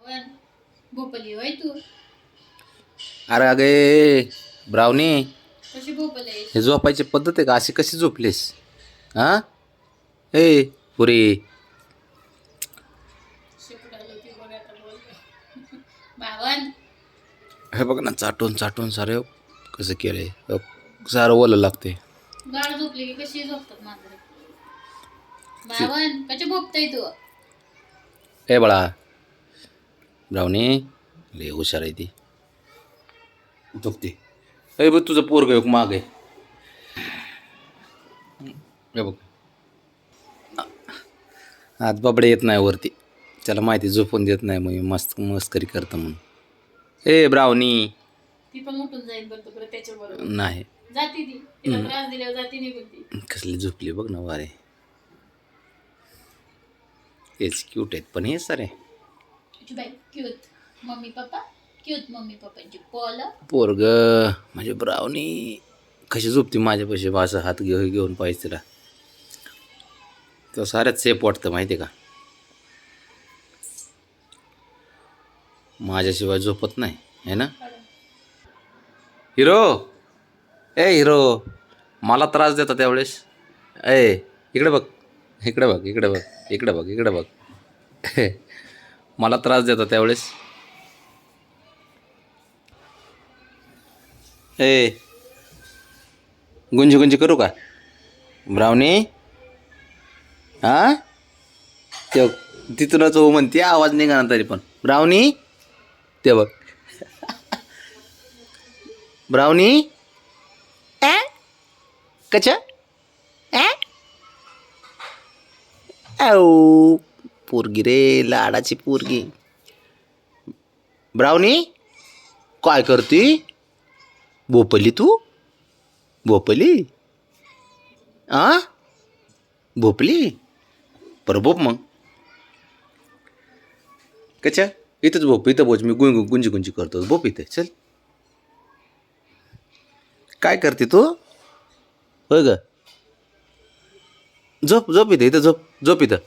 भोपली होय तू? अरे अगे ब्राउनी, कशी भोपली हे झोपायची पद्धत आहे का? अशी कशी झोपलीस? हा ए पुरी, बावन हे बघ ना, चाटून चाटून सारे कसं केलंय, सारं ओलं लागते. गाड झोपली की कशी झोपतात मांजरे? बावन कशी भोपताय तू? ए बाळा ब्राउनी, लय हुशार आहे ती. झोपते. ए बघ तुझं पोरग एक माग आहे. हे बघ आज बाबडे येत नाही वरती, त्याला माहिती झोपून देत नाही, मग मस्त मस्करी करतं म्हणून. ए ब्राउनी, ती पण उठून जाईल बरं बरं त्याच्याबरोबर. नाही जाती ती, तिला त्रास दिल्यावर जाती निघून ती. कसली झोपली बघ ना वारे. हेच क्यूट आहेत पण हे सारे बाई cute mummy papa, cute mummy पप्पांची पोल. पोरग म्हणजे ब्राउनी कशी झोपती माझ्यापाशी, असं हात घेऊन पाहिजे तिला. तर साऱ्यात सेफ वाटतं माहिती आहे का. माझ्याशिवाय झोपत नाही है ना. हिरो, ए हिरो, मला त्रास देता त्यावेळेस. ए इकडे बघ, इकडे बघ, इकडे बघ, इकडे बघ, इकडे बघ. मला त्रास देता त्यावेळेस. ए गुंजी गुंजी करू का ब्राउनी? हां ते तिथूनच हो म्हणते, आवाज निघा ना तरी पण. ब्राउनी ते बघ. ब्राउनी ॲ कच्या ॲ औ पोरगी रे, लाडाची पोरगी. ब्राउनी काय करती? भोपली तू? भोपली आ भोपली बरं भोप मग. कच्या इथंच भोप, इथं बोच, मी गुंजी गुंजी करतो. भोप इथे चल. काय करते तू? होय ग, झोप झोप इथं, इथं झोप, झोप इथं.